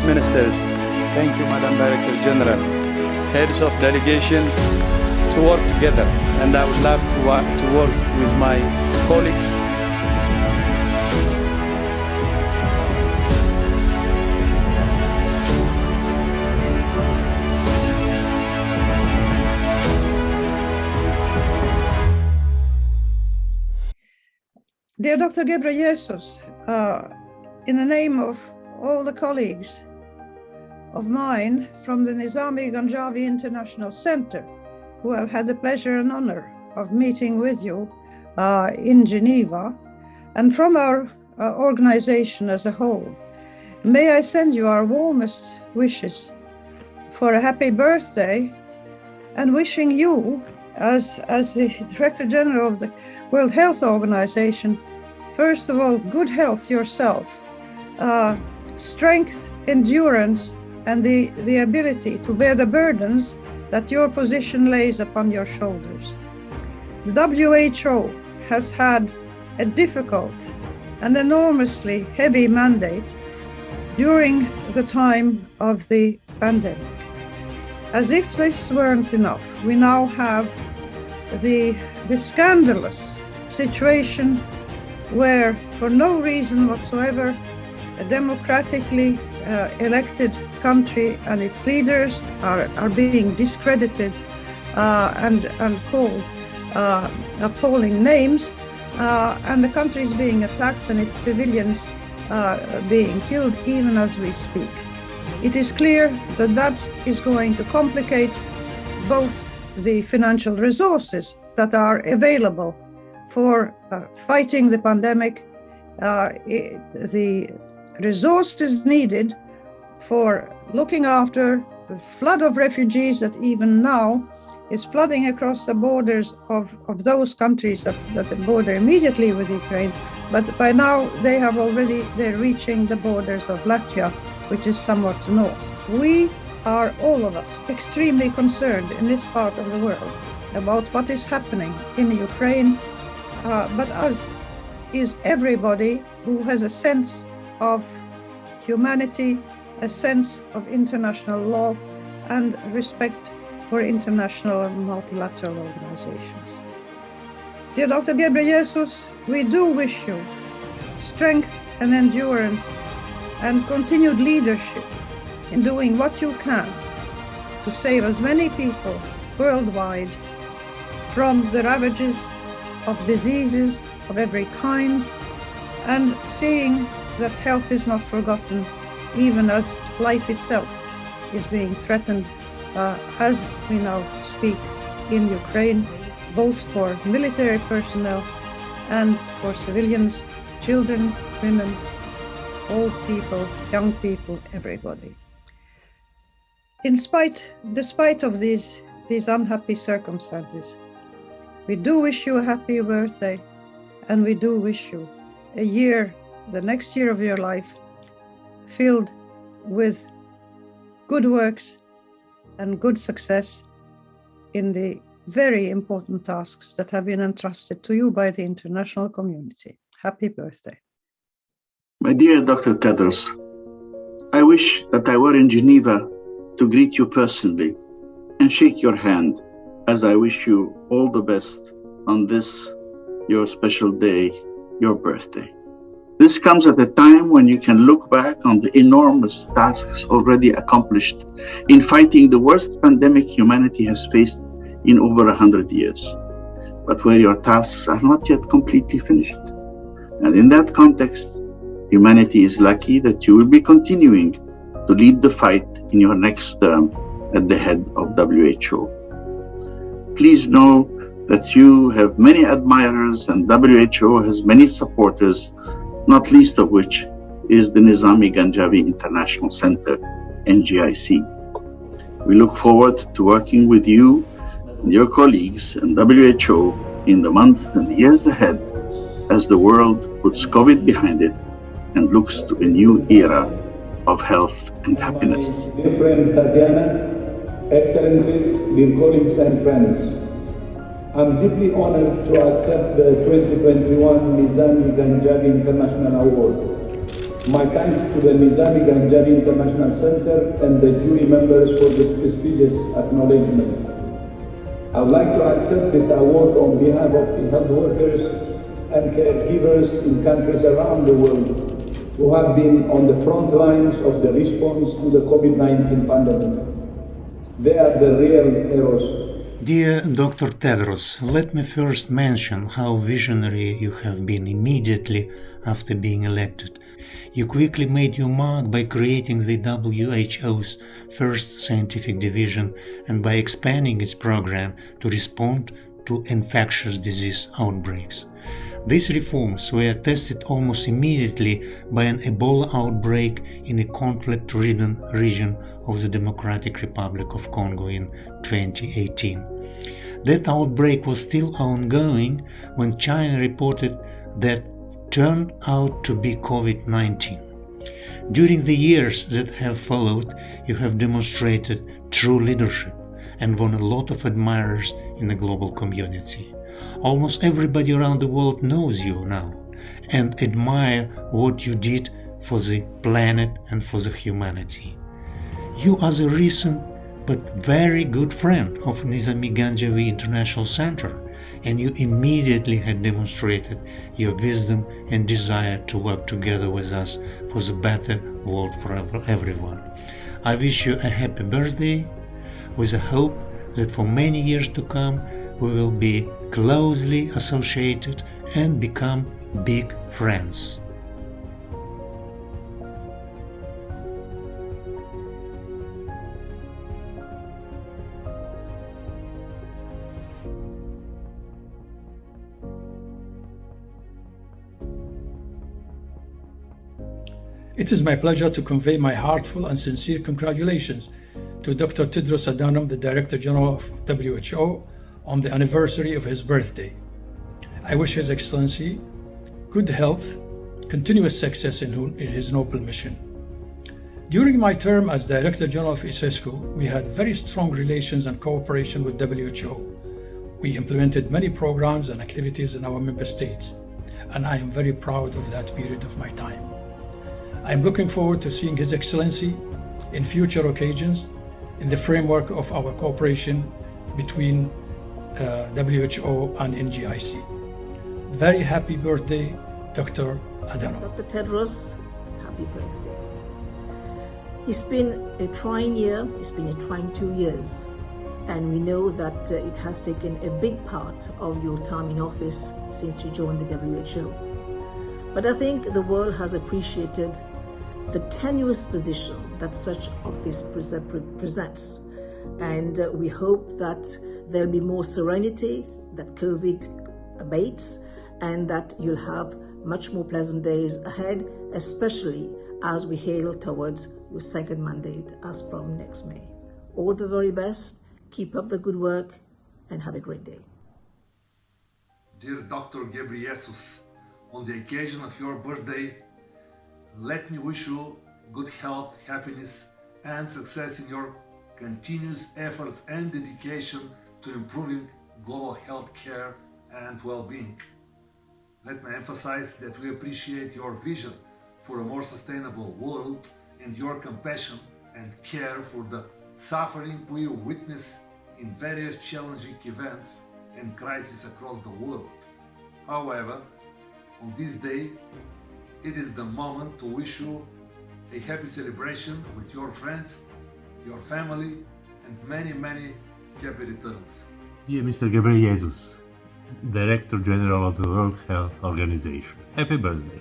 ministers, thank you, Madam Director General, heads of delegation, to work together. And I would love to work with my colleagues. Dear Dr. Ghebreyesus, in the name of all the colleagues of mine from the Nizami Ganjavi International Center, who have had the pleasure and honor of meeting with you in Geneva, and from our organization as a whole, may I send you our warmest wishes for a happy birthday, and wishing you, as the Director General of the World Health Organization, first of all, good health yourself, strength, endurance, and the ability to bear the burdens that your position lays upon your shoulders. The WHO has had a difficult and enormously heavy mandate during the time of the pandemic. As if this weren't enough, we now have the scandalous situation where, for no reason whatsoever, a democratically elected country and its leaders are being discredited and called appalling names, and the country is being attacked and its civilians being killed even as we speak. It is clear that that is going to complicate both the financial resources that are available for fighting the pandemic, the resources needed for looking after the flood of refugees that even now is flooding across the borders of those countries that border immediately with Ukraine. But by now they're reaching the borders of Latvia, which is somewhat north. We are, all of us, extremely concerned in this part of the world about what is happening in Ukraine, but as is everybody who has a sense of humanity, a sense of international law, and respect for international and multilateral organizations. Dear Dr. Ghebreyesus, we do wish you strength and endurance and continued leadership in doing what you can to save as many people worldwide from the ravages of diseases of every kind, and seeing that health is not forgotten, even as life itself is being threatened as we now speak in Ukraine, both for military personnel and for civilians, children, women, old people, young people, everybody. Despite of these unhappy circumstances, we do wish you a happy birthday, and we do wish you a year, the next year of your life, filled with good works and good success in the very important tasks that have been entrusted to you by the international community. Happy birthday. My dear Dr. Tedros, I wish that I were in Geneva to greet you personally and shake your hand, as I wish you all the best on this, your special day, your birthday. This comes at a time when you can look back on the enormous tasks already accomplished in fighting the worst pandemic humanity has faced in over 100 years, but where your tasks are not yet completely finished. And in that context, humanity is lucky that you will be continuing to lead the fight in your next term at the head of WHO. Please know that you have many admirers and WHO has many supporters, not least of which is the Nizami Ganjavi International Center, NGIC. We look forward to working with you and your colleagues and WHO in the months and years ahead as the world puts COVID behind it and looks to a new era of health and happiness. Dear friend Tatiana, Excellencies, dear colleagues and friends, I'm deeply honored to accept the 2021 Nizami Ganjavi International Award. My thanks to the Nizami Ganjavi International Center and the jury members for this prestigious acknowledgement. I would like to accept this award on behalf of the health workers and caregivers in countries around the world who have been on the front lines of the response to the COVID-19 pandemic. They are the real heroes. Dear Dr. Tedros, let me first mention how visionary you have been immediately after being elected. You quickly made your mark by creating the WHO's first scientific division and by expanding its program to respond to infectious disease outbreaks. These reforms were tested almost immediately by an Ebola outbreak in a conflict-ridden region of the Democratic Republic of Congo in 2018. That outbreak was still ongoing when China reported that turned out to be COVID-19. During the years that have followed, you have demonstrated true leadership and won a lot of admirers in the global community. Almost everybody around the world knows you now and admire what you did for the planet and for the humanity. You are the recent but very good friend of Nizami Ganjavi International Center, and you immediately had demonstrated your wisdom and desire to work together with us for the better world for everyone. I wish you a happy birthday, with a hope that for many years to come we will be closely associated and become big friends. It is my pleasure to convey my heartfelt and sincere congratulations to Dr. Tedros Adhanom, the Director General of WHO, on the anniversary of his birthday. I wish His Excellency good health, continuous success in his noble mission. During my term as Director General of ISESCO, we had very strong relations and cooperation with WHO. We implemented many programs and activities in our member states, and I am very proud of that period of my time. I am looking forward to seeing His Excellency in future occasions in the framework of our cooperation between WHO and NGIC. Very happy birthday, Dr. Adhanom. Dr. Tedros, happy birthday. It's been a trying year, it's been a trying 2 years, and we know that it has taken a big part of your time in office since you joined the WHO. But I think the world has appreciated the tenuous position that such office presents, and we hope that there'll be more serenity, that COVID abates, and that you'll have much more pleasant days ahead, especially as we hail towards your second mandate as from next May. All the very best, keep up the good work, and have a great day. Dear Dr. Ghebreyesus, on the occasion of your birthday, let me wish you good health, happiness, and success in your continuous efforts and dedication to improving global health care and well-being. Let me emphasize that we appreciate your vision for a more sustainable world and your compassion and care for the suffering we witness in various challenging events and crises across the world. However, on this day, it is the moment to wish you a happy celebration with your friends, your family, and many, many happy returns. Dear Mr. Ghebreyesus, Director General of the World Health Organization, happy birthday.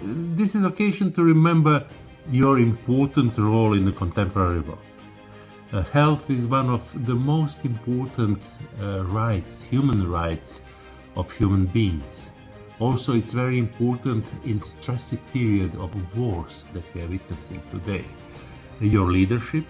This is occasion to remember your important role in the contemporary world. Health is one of the most important rights, human rights of human beings. Also, it's very important in stressy period of wars that we are witnessing today. Your leadership,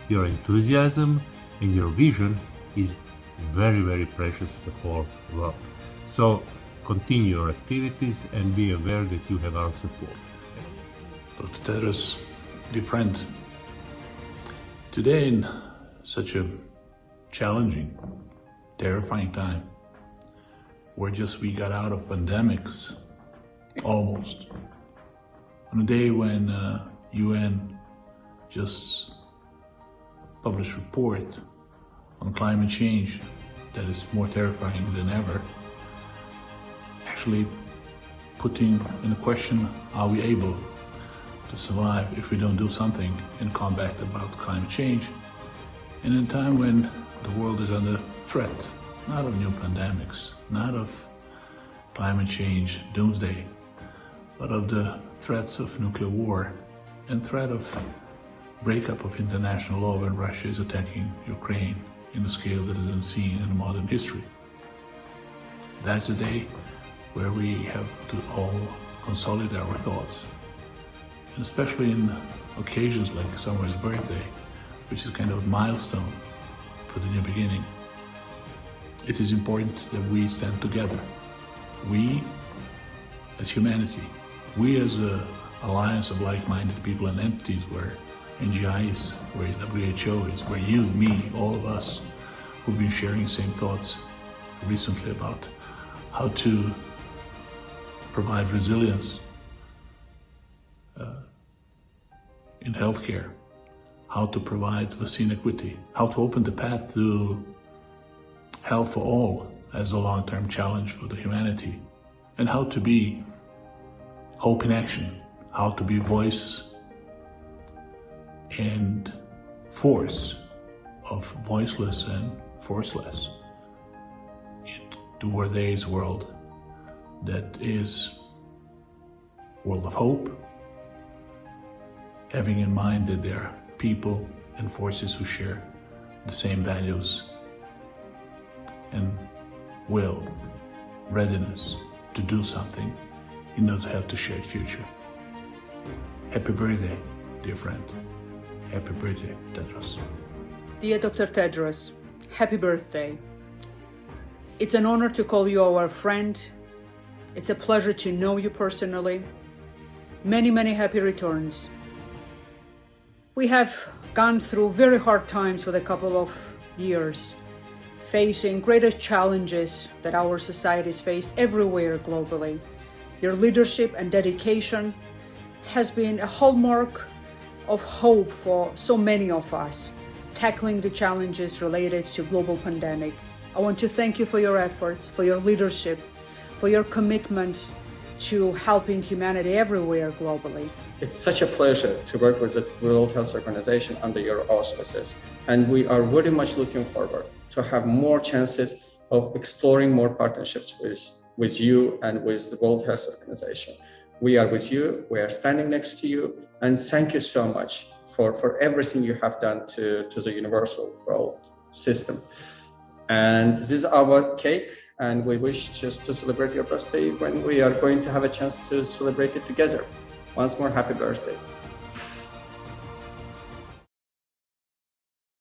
your enthusiasm, and your vision is very, very precious to the whole world. So, continue your activities and be aware that you have our support. Dr. Tedros, dear friend, today in such a challenging, terrifying time, where just we got out of pandemics, almost. On a day when UN just published a report on climate change that is more terrifying than ever, actually putting in question, are we able to survive if we don't do something in combat about climate change? And in a time when the world is under threat, not of new pandemics, not of climate change doomsday, but of the threats of nuclear war and threat of breakup of international law when Russia is attacking Ukraine in a scale that is unseen in modern history. That's a day where we have to all consolidate our thoughts, and especially in occasions like someone's birthday, which is kind of a milestone for the new beginning. It is important that we stand together. We as humanity, we as an alliance of like-minded people and entities where NGI is, where WHO is, where you, me, all of us who've been sharing same thoughts recently about how to provide resilience in healthcare, how to provide vaccine equity, how to open the path to health for all as a long-term challenge for the humanity, and how to be hope in action, how to be voice and force of voiceless and forceless in today's world that is a world of hope, having in mind that there are people and forces who share the same values and will, readiness to do something in order to have a shared future. Happy birthday, dear friend. Happy birthday, Tedros. Dear Dr. Tedros, happy birthday. It's an honor to call you our friend. It's a pleasure to know you personally. Many, many happy returns. We have gone through very hard times for a couple of years, facing greater challenges that our societies faced everywhere globally. Your leadership and dedication has been a hallmark of hope for so many of us, tackling the challenges related to global pandemic. I want to thank you for your efforts, for your leadership, for your commitment to helping humanity everywhere globally. It's such a pleasure to work with the World Health Organization under your auspices, and we are very much looking forward to have more chances of exploring more partnerships with you and with the World Health Organization. We are with you, we are standing next to you, and thank you so much for everything you have done to the universal world system. And this is our cake, and we wish just to celebrate your birthday when we are going to have a chance to celebrate it together. Once more, happy birthday.